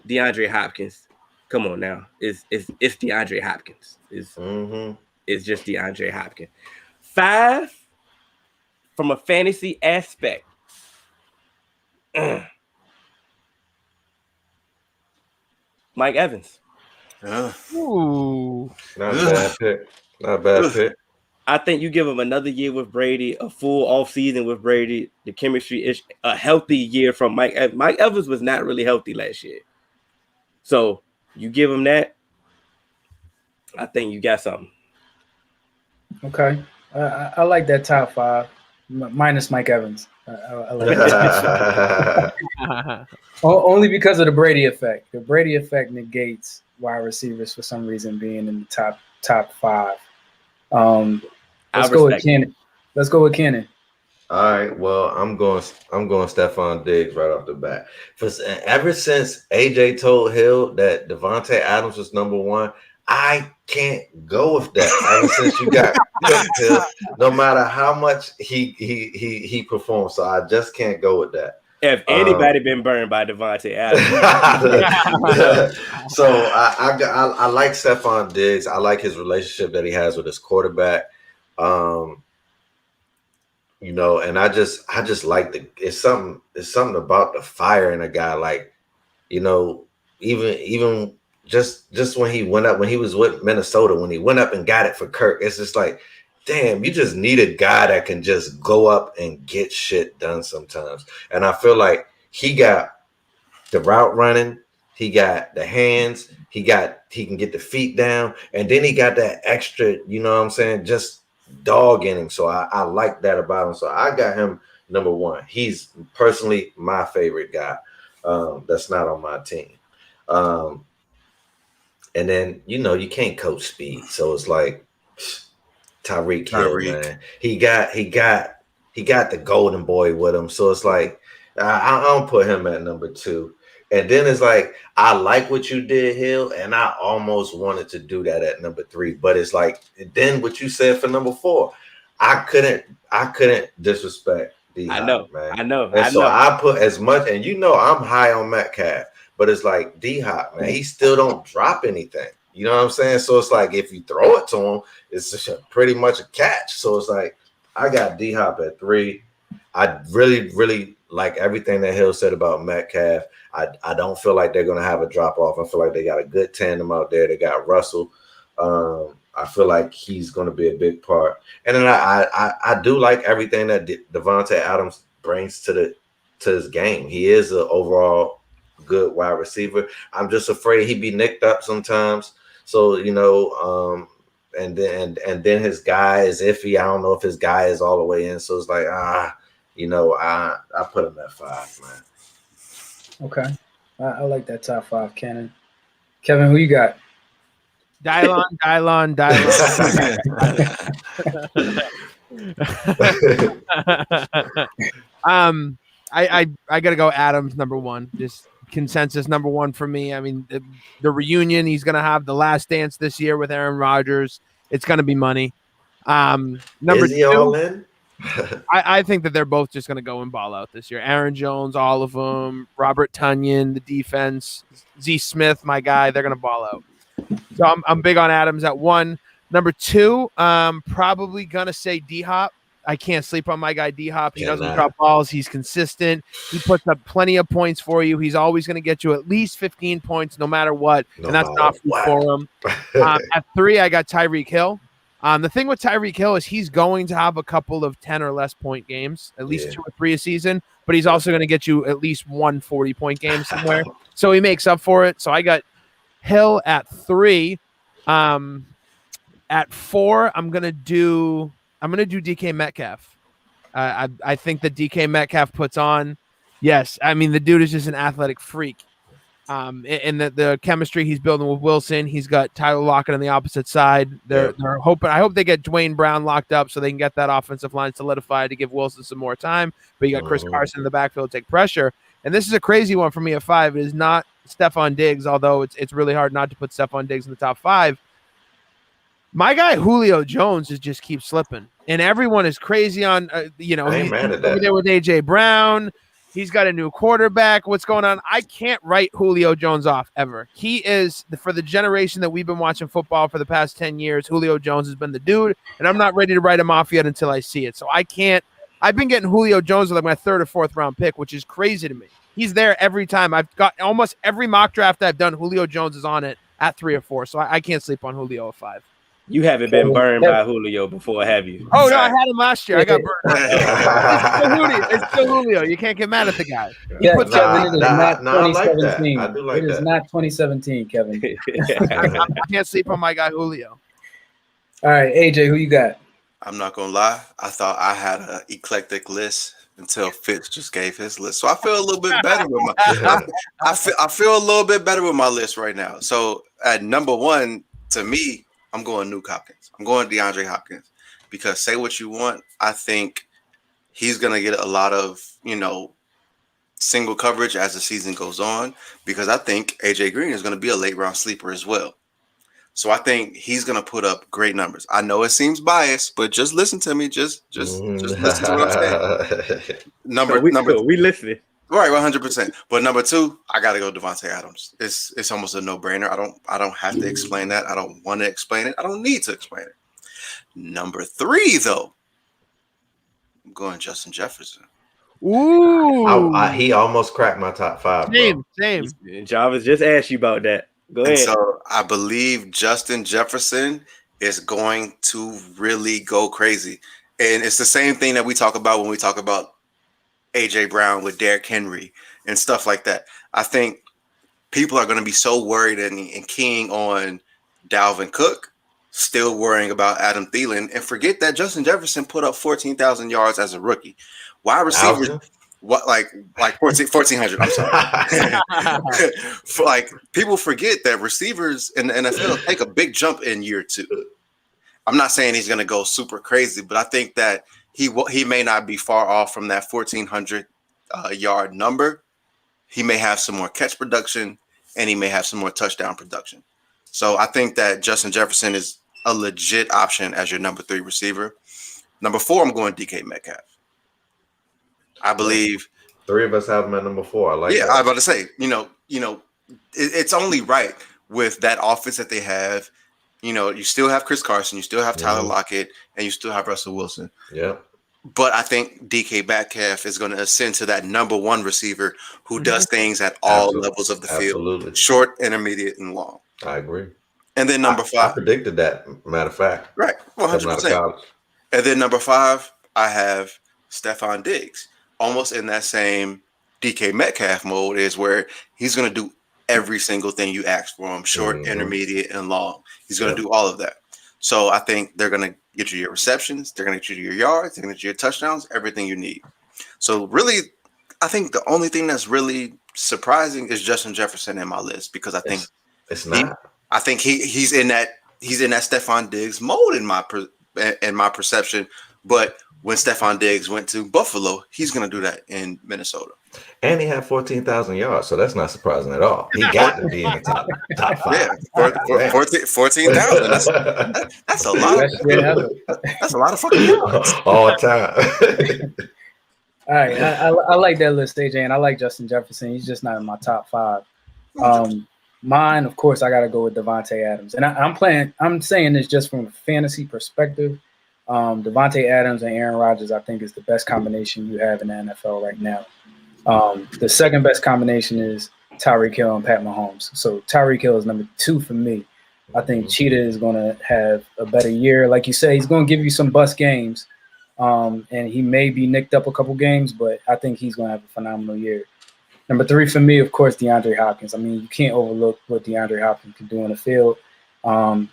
DeAndre Hopkins. Come on now, it's DeAndre Hopkins. It's just DeAndre Hopkins. 5, from a fantasy aspect. Mike Evans. Ooh. Not a bad pick. I think you give him another year with Brady, a full off season with Brady. The chemistry is a healthy year from Mike Evans. Mike Evans was not really healthy last year. So you give him that, I think you got something. Okay. I like that top 5, minus Mike Evans. I like that. Only because of the Brady effect. The Brady effect negates wide receivers for some reason being in the top 5. Let's go with Kenan. All right. Well, I'm going Stephon Diggs right off the bat. Ever since AJ told Hill that Devontae Adams was number 1, I can't go with that. Ever since you got Hill, no matter how much he performs, so I just can't go with that. If anybody been burned by Devontae Adams, So I like Stephon Diggs. I like his relationship that he has with his quarterback. You know, and I just like it's something about the fire in a guy. Like, you know, even just when he was with Minnesota, when he went up and got it for Kirk, it's just like, damn, you just need a guy that can just go up and get shit done sometimes. And I feel like he got the route running, he got the hands, he can get the feet down, and then he got that extra, you know what I'm saying, just dog in him. So I like that about him. So I got him number one. He's personally my favorite guy. That's not on my team. And then, you know, you can't coach speed. So it's like Tyreek Hill, man. He got the golden boy with him. So it's like I don't put him at number two. And then it's like, I like what you did, Hill, and I almost wanted to do that at number three. But it's like, then what you said for number four, I couldn't disrespect D-Hop, man. I know. I put as much, and you know I'm high on Metcalf, but it's like D-Hop, man, he still don't drop anything. You know what I'm saying? So it's like, if you throw it to him, it's just pretty much a catch. So it's like, I got D-Hop at three. I really, really like everything that Hill said about Metcalf. I don't feel like they're going to have a drop-off. I feel like they got a good tandem out there. They got Russell. I feel like he's going to be a big part. And then I do like everything that Devontae Adams brings to his game. He is an overall good wide receiver. I'm just afraid he'd be nicked up sometimes. So, you know, and then his guy is iffy. I don't know if his guy is all the way in. So it's like, you know, I put him at 5, man. Okay. I like that top 5, Cannon. Kevin, who you got? Dylon. I gotta go Adams number one. Just consensus number one for me. I mean, the reunion, he's gonna have the last dance this year with Aaron Rodgers. It's gonna be money. Number is he 2, all in? I think that they're both just going to go and ball out this year. Aaron Jones, all of them, Robert Tonyan, the defense, Z Smith, my guy, they're going to ball out. So I'm big on Adams at 1. Number 2, probably going to say D-Hop. I can't sleep on my guy D-Hop. He doesn't drop balls. He's consistent. He puts up plenty of points for you. He's always going to get you at least 15 points no matter what, and that's not for him. At 3, I got Tyreek Hill. The thing with Tyreek Hill is he's going to have a couple of 10 or less point games, at least 2 or 3 a season, but he's also going to get you at least 1 40-point game somewhere. So he makes up for it. So I got Hill at 3. At 4, I'm gonna do DK Metcalf. I think that DK Metcalf puts on. Yes, I mean the dude is just an athletic freak. And the chemistry he's building with Wilson, he's got Tyler Lockett on the opposite side. They're hoping. I hope they get Dwayne Brown locked up so they can get that offensive line solidified to give Wilson some more time. But you got Chris Carson in the backfield to take pressure. And this is a crazy one for me at 5. It is not Stephon Diggs, although it's really hard not to put Stephon Diggs in the top 5. My guy Julio Jones just keeps slipping, and everyone is crazy on. He's over there with AJ Brown. He's got a new quarterback. What's going on? I can't write Julio Jones off ever. He is, for the generation that we've been watching football for the past 10 years, Julio Jones has been the dude, and I'm not ready to write him off yet until I see it. So I can't. I've been getting Julio Jones with like my 3rd or 4th round pick, which is crazy to me. He's there every time. I've got almost every mock draft I've done, Julio Jones is on it at 3 or 4. So I can't sleep on Julio at 5. You haven't been burned by Julio before, have you? Oh, no, I had him last year. I got burned. It's still Julio. You can't get mad at the guy. Kevin, it is not 2017. I do like it is not 2017, Kevin. I can't sleep on my guy Julio. All right, AJ, who you got? I'm not going to lie. I thought I had an eclectic list until Fitz just gave his list. So I feel a little bit better with my I feel a little bit better with my list right now. So at number 1, to me, I'm going Nuke Hopkins. I'm going DeAndre Hopkins because say what you want. I think he's going to get a lot of, single coverage as the season goes on because I think AJ Green is going to be a late round sleeper as well. So I think he's going to put up great numbers. I know it seems biased, but just listen to me. Just listen to what I'm saying. We listening. Right, 100%. But number 2, I gotta go Devontae Adams. It's almost a no-brainer. I don't have to explain that. I don't want to explain it. I don't need to explain it. Number 3, though, I'm going Justin Jefferson. Ooh. He almost cracked my top 5. Same, Bro. same. Jarvis just asked you about that. Go And ahead. so I believe Justin Jefferson is going to really go crazy. And it's the same thing that we talk about when we talk about A.J. Brown with Derrick Henry and stuff like that. I think people are going to be so worried and keying on Dalvin Cook, still worrying about Adam Thielen, and forget that Justin Jefferson put up 14,000 yards as a rookie. Wide receivers, what like 1,400. I'm sorry. Like people forget that receivers in the NFL take a big jump in year 2. I'm not saying he's going to go super crazy, but I think that he may not be far off from that 1,400 yard number. He may have some more catch production, and he may have some more touchdown production. So I think that Justin Jefferson is a legit option as your number 3 receiver. Number 4, I'm going DK Metcalf. I believe 3 of us have him at number 4. I like that. I was about to say, it's only right with that offense that they have. You still have Chris Carson, you still have Tyler Lockett, and you still have Russell Wilson. Yeah. But I think DK Metcalf is going to ascend to that number 1 receiver who does things at all levels of the field, short, intermediate, and long. I agree. And then number 5. I predicted that, matter of fact. Right, 100%. And then number 5, I have Stephon Diggs. Almost in that same DK Metcalf mode is where he's going to do every single thing you ask for him, short, intermediate, and long. He's going to do all of that. So I think they're going to get you your receptions, they're going to get you your yards, they're going to get you your touchdowns, everything you need. So really, I think the only thing that's really surprising is Justin Jefferson in my list because I think it's not. I think he's in that Stephon Diggs mode in my perception. But when Stephon Diggs went to Buffalo, he's going to do that in Minnesota. And he had 14,000 yards, so that's not surprising at all. He got to be in the top 5. Yeah, 14,000. That's a lot. That's a lot of fucking yards all the time. All right, I like that list, AJ, and I like Justin Jefferson. He's just not in my top 5. Mine, of course, I got to go with Devontae Adams, and I'm saying this just from a fantasy perspective. Devontae Adams and Aaron Rodgers, I think, is the best combination you have in the NFL right now. The second best combination is Tyreek Hill and Pat Mahomes. So Tyreek Hill is number 2 for me. I think Cheetah is going to have a better year. Like you say, he's going to give you some bust games, and he may be nicked up a couple games, but I think he's going to have a phenomenal year. Number 3 for me, of course, DeAndre Hopkins. I mean, you can't overlook what DeAndre Hopkins can do in the field.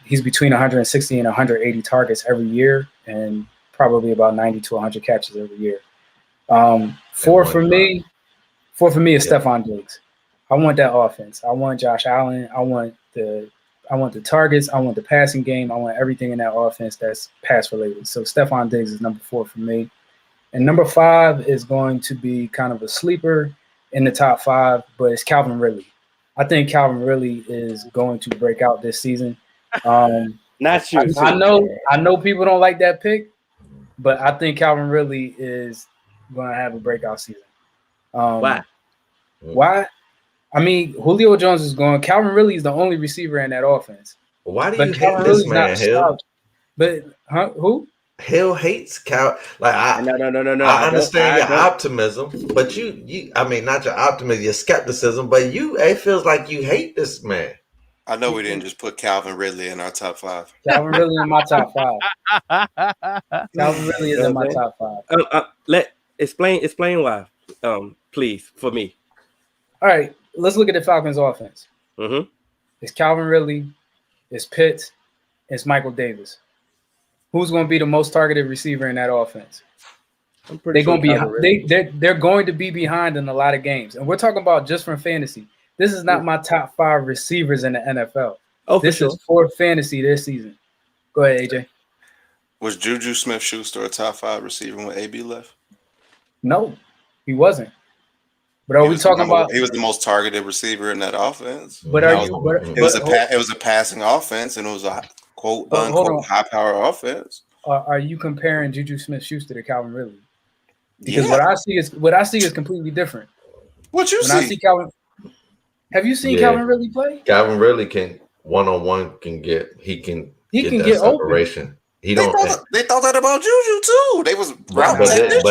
He's between 160 and 180 targets every year and probably about 90 to 100 catches every year. 4 for me is Stephon Diggs. I want that offense. I want Josh Allen. I want the targets. I want the passing game. I want everything in that offense that's pass related. So Stephon Diggs is number 4 for me. And number 5 is going to be kind of a sleeper in the top 5, but it's Calvin Ridley. I think Calvin Ridley is going to break out this season. Not you. I know people don't like that pick, but I think Calvin Ridley is going to have a breakout season. Why? I mean, Julio Jones is going. Calvin Ridley is the only receiver in that offense. Why do you hate this man, Hill? But who? Hill hates Cal. Like No. I understand your optimism, but you I mean, not your optimism, your skepticism, but it feels like you hate this man. I know we didn't just put Calvin Ridley in our top 5. Calvin Ridley in my top 5. Calvin Ridley is in my top 5. Explain why, please, for me. All right, let's look at the Falcons' offense. Mm-hmm. It's Calvin Ridley, it's Pitts, it's Michael Davis. Who's going to be the most targeted receiver in that offense? They're going to be behind in a lot of games, and we're talking about just from fantasy. This is not my top 5 receivers in the NFL. This is for fantasy this season. Go ahead, AJ. Was Juju Smith-Schuster a top 5 receiver when AB left? No, he But are we talking about? He was the most targeted receiver in that offense. But it was a passing offense, and it was a quote unquote high power offense. Are you comparing Juju Smith-Schuster to Calvin Ridley? Because what I see is completely different. What you When I see? see Calvin, have you seen Yeah. Calvin Ridley play? Calvin really can one-on-one can get can that get open. separation. He They don't. thought that about Juju too. They was route technicians.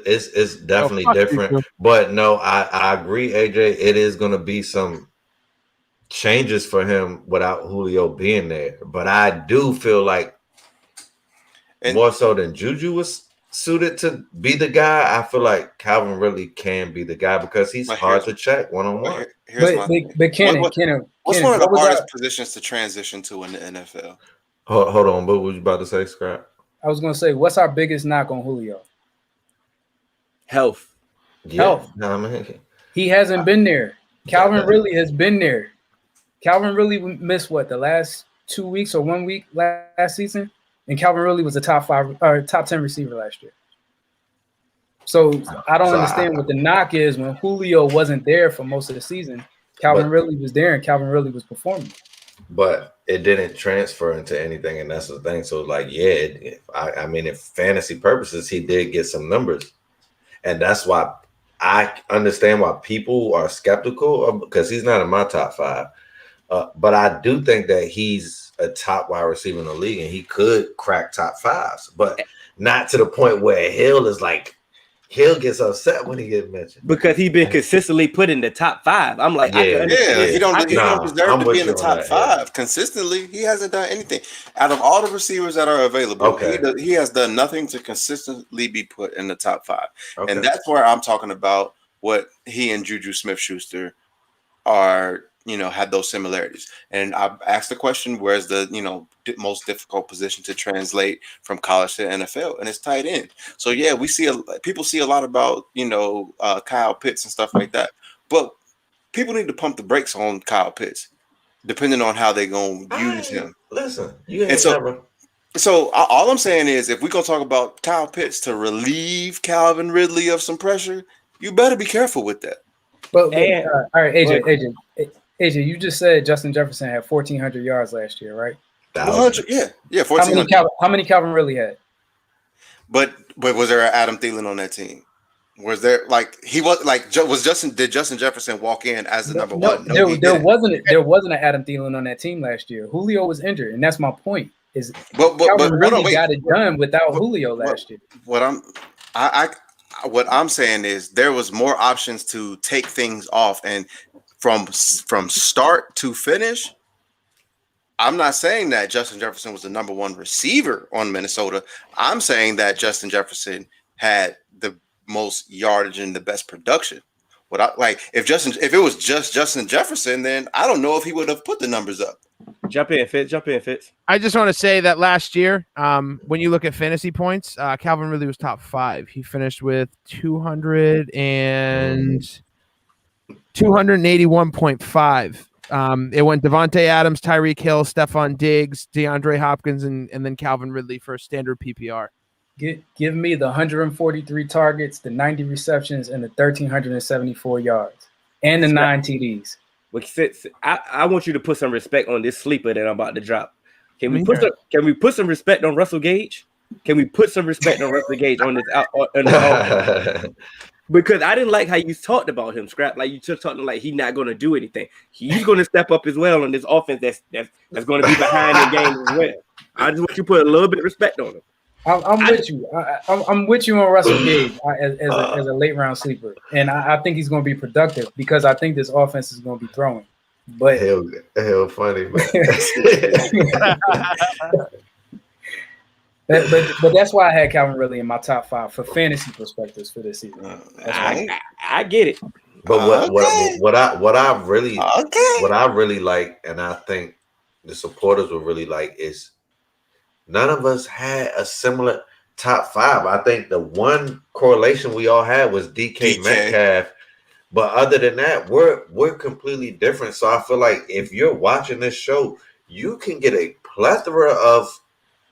It's definitely fuck you, different. Drew. But no, I agree, AJ. It is going to be some changes for him without Julio being there. But I do feel like And- more so than Juju was suited to be the guy. I feel like Calvin really can be the guy because he's But hard to here's- check one-on-one. Here's my thing. But Kenan, What's Kenan, one of what the was hardest our- positions to transition to in the NFL? Hold on, what was you about to say, Scrap? I was gonna say, what's our biggest knock on Julio? Health. Health. No, man. He hasn't been there. Calvin Ridley has been there. Calvin Ridley missed what, the last 2 weeks or 1 week last season, and Calvin Ridley was a top 5 or top 10 receiver last year. So I don't understand what the knock is when Julio wasn't there for most of the season. Calvin Ridley was there, and Calvin Ridley was performing. But it didn't transfer into anything, and that's the thing. So, like, yeah, I mean, if fantasy purposes, he did get some numbers, and that's why I understand why people are skeptical of, because he's not in my top 5. But I do think that he's a top wide receiver in the league, and he could crack top 5s, but not to the point where Hill gets upset when he gets mentioned because he's been consistently put in the top 5. I'm like, I can understand. He don't deserve I'm to with be in the you on top that, 5 consistently. He hasn't done anything out of all the receivers that are available. He has done nothing to consistently be put in the top 5, and that's where I'm talking about what he and Juju Smith-Schuster are. Had those similarities. And I asked the question, where's the most difficult position to translate from college to NFL? And it's tight end. So yeah, people see a lot about Kyle Pitts and stuff like that, but people need to pump the brakes on Kyle Pitts, depending on how they're gonna use him. Listen, you ain't and so all I'm saying is, if we're gonna talk about Kyle Pitts to relieve Calvin Ridley of some pressure, you better be careful with that. But all right, AJ, you just said Justin Jefferson had 1,400 yards last year, right? 100, yeah, 1,400. How many Calvin Ridley had? But was there an Adam Thielen on that team? Was there did Justin Jefferson walk in as the number one? No, there wasn't an Adam Thielen on that team last year. Julio was injured, and that's my point. Calvin Ridley got it done without Julio last year. What I'm saying is there was more options to take things off, and from start to finish, I'm not saying that Justin Jefferson was the number 1 receiver on Minnesota. I'm saying that Justin Jefferson had the most yardage and the best production. If it was just Justin Jefferson, then I don't know if he would have put the numbers up. Jump in, Fitz. I just want to say that last year, when you look at fantasy points, Calvin Ridley was top 5. He finished with 281.5. It went Devontae Adams, Tyreek Hill, Stephon Diggs, DeAndre Hopkins, and then Calvin Ridley for a standard PPR. Give me the 143 targets, the 90 receptions, and the 1,374 yards, and the 9 TDs. I want you to put some respect on this sleeper that I'm about to drop. Can we put some respect on Russell Gage? Can we put some respect on Russell Gage on this because I didn't like how you talked about him, Scrap. Like you just talking like he's not going to do anything. He's going to step up as well on this offense that's going to be behind the game as well. I just want you to put a little bit of respect on him. I'm with you. I'm with you on Russell Gage as a late round sleeper, and I think he's going to be productive because I think this offense is going to be throwing. But hell funny, man. but that's why I had Calvin Ridley in my top 5 for fantasy perspectives for this season. I get it. But what I really like, and I think the supporters will really like, is none of us had a similar top 5. I think the one correlation we all had was DK Metcalf. But other than that, we're completely different. So I feel like if you're watching this show, you can get a plethora of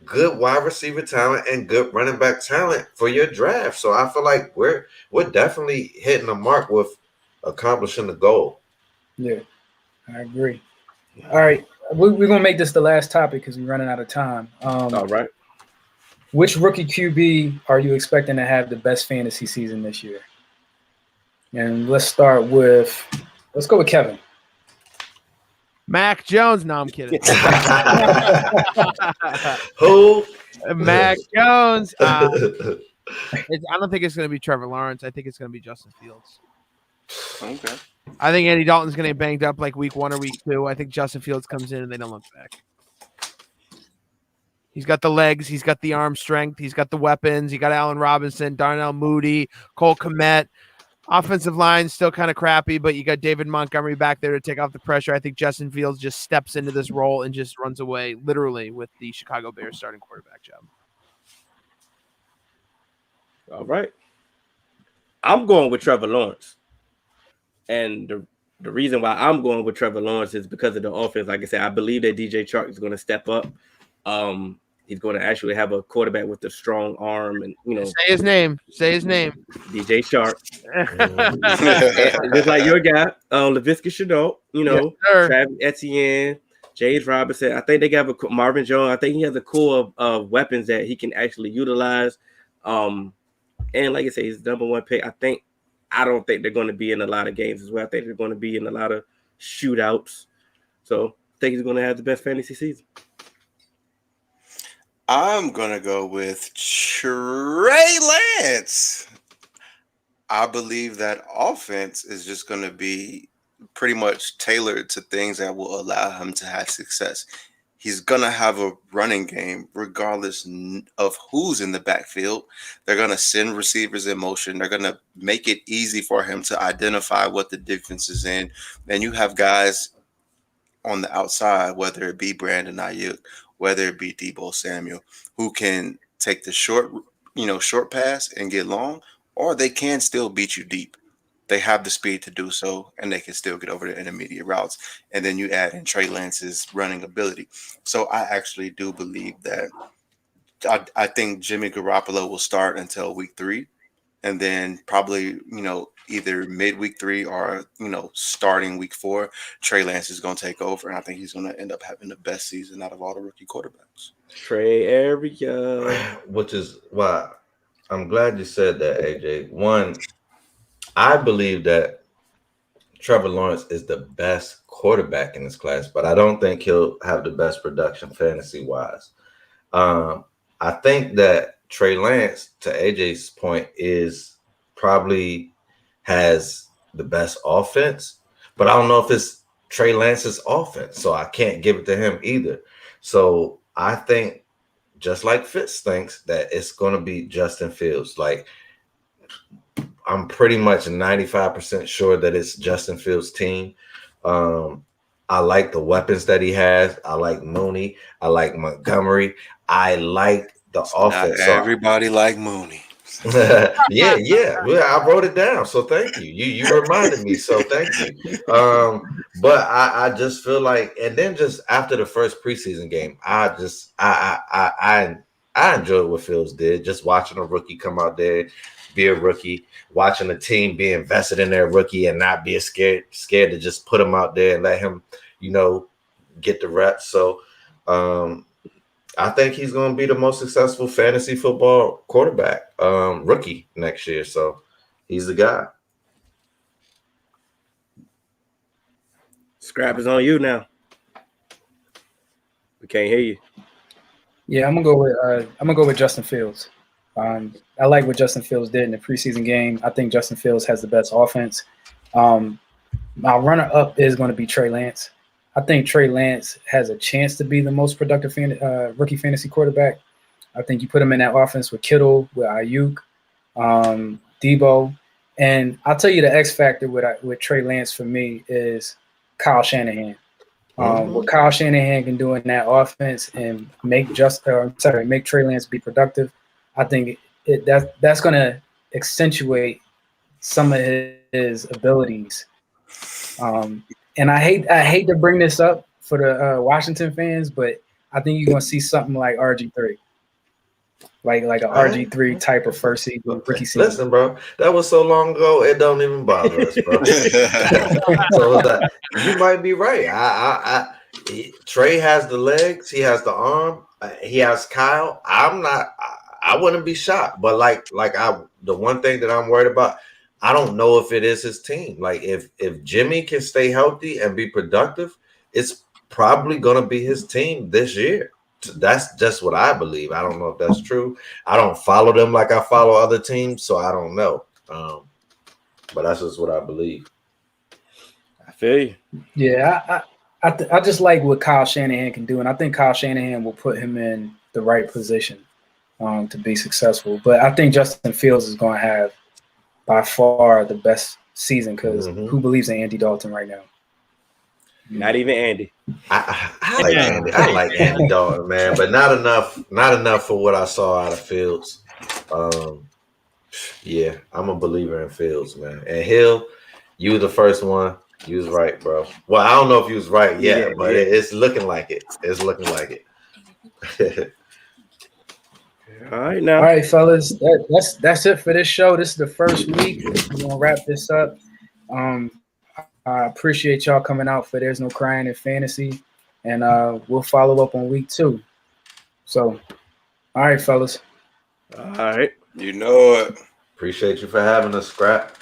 good wide receiver talent and good running back talent for your draft. So I feel like we're definitely hitting the mark with accomplishing the goal. Yeah, I agree. All right. We're going to make this the last topic because we're running out of time. All right. Which rookie QB are you expecting to have the best fantasy season this year? And let's go with Kevin. Mac Jones. No, I'm kidding. Who? Mac Jones. I don't think it's going to be Trevor Lawrence. I think it's going to be Justin Fields. Okay. I think Andy Dalton's going to get banged up like week 1 or week 2. I think Justin Fields comes in and they don't look back. He's got the legs. He's got the arm strength. He's got the weapons. He got Allen Robinson, Darnell Mooney, Cole Kmet. Offensive line still kind of crappy, but you got David Montgomery back there to take off the pressure. I think Justin Fields just steps into this role and just runs away, literally, with the Chicago Bears starting quarterback job. All right. I'm going with Trevor Lawrence. And the reason why I'm going with Trevor Lawrence is because of the offense. Like I said, I believe that DJ Chark is going to step up. He's going to actually have a quarterback with a strong arm, and Say his name. DJ Chark, just like your guy, Laviska Shenault. Yes, Travis Etienne, James Robinson. I think they got Marvin Jones. I think he has a core of weapons that he can actually utilize. And like I say, he's the number 1 pick. I don't think they're going to be in a lot of games as well. I think they're going to be in a lot of shootouts. So I think he's going to have the best fantasy season. I'm going to go with Trey Lance. I believe that offense is just going to be pretty much tailored to things that will allow him to have success. He's going to have a running game regardless of who's in the backfield. They're going to send receivers in motion. They're going to make it easy for him to identify what the defense is in. And you have guys on the outside, whether it be Brandon Ayuk, whether it be Deebo Samuel, who can take the short pass and get long, or they can still beat you deep. They have the speed to do so, and they can still get over the intermediate routes. And then you add in Trey Lance's running ability. So I actually do believe that I think Jimmy Garoppolo will start until week 3. And then probably, either mid-week 3 or, starting week 4, Trey Lance is going to take over. And I think he's going to end up having the best season out of all the rookie quarterbacks. Trey area. Which is why I'm glad you said that, AJ. One, I believe that Trevor Lawrence is the best quarterback in this class, but I don't think he'll have the best production fantasy-wise. I think that Trey Lance, to AJ's point, is probably has the best offense, but I don't know if it's Trey Lance's offense, so I can't give it to him either. So I think, just like Fitz thinks, that it's going to be Justin Fields. Like, I'm pretty much 95% sure that it's Justin Fields' team. I like the weapons that he has. I like Mooney. I like Montgomery. I like the offense. Not everybody like Mooney. yeah. I wrote it down, so thank you. You reminded me, so thank you. But I just feel like, and then just after the first preseason game, I enjoyed what Fields did. Just watching a rookie come out there, be a rookie, watching the team be invested in their rookie and not be scared to just put him out there and let him, get the reps. So I think he's going to be the most successful fantasy football quarterback rookie next year. So he's the guy. Scrap is on you now. We can't hear you. Yeah, I'm gonna go with Justin Fields. I like what Justin Fields did in the preseason game. I think Justin Fields has the best offense. My runner-up is going to be Trey Lance. I think Trey Lance has a chance to be the most productive rookie fantasy quarterback. I think you put him in that offense with Kittle, with Ayuk, Deebo. And I'll tell you the X factor with Trey Lance for me is Kyle Shanahan. What Kyle Shanahan can do in that offense and make Trey Lance be productive, I think that's going to accentuate some of his abilities. And I hate to bring this up for the Washington fans, but I think you're going to see something like RG3. Like a RG3 type of first season rookie season. Listen, bro, that was so long ago, it don't even bother us, bro. So you might be right. Trey has the legs, he has the arm, he has Kyle. I wouldn't be shocked, but the one thing that I'm worried about, I don't know if it is his team. Like if Jimmy can stay healthy and be productive, it's probably gonna be his team this year. That's just what I believe. I don't know if that's true. I don't follow them like I follow other teams, so I don't know. But that's just what I believe. I feel you. Yeah, I just like what Kyle Shanahan can do, and I think Kyle Shanahan will put him in the right position to be successful. But I think Justin Fields is going to have by far the best season because who believes in Andy Dalton right now? Not even Andy. I like Andy. I like Andy Dalton, man, but not enough for what I saw out of Fields. Yeah, I'm a believer in Fields, man. And Hill, you the first one. You was right, bro. Well, I don't know if you was right yet, but it's looking like it. It's looking like it. All right, now. All right, fellas, that's it for this show. This is the first week. We're gonna wrap this up. I appreciate y'all coming out for There's No Crying in Fantasy, and we'll follow up on week 2. So, all right, fellas. All right. You know it. Appreciate you for having us, Scrap.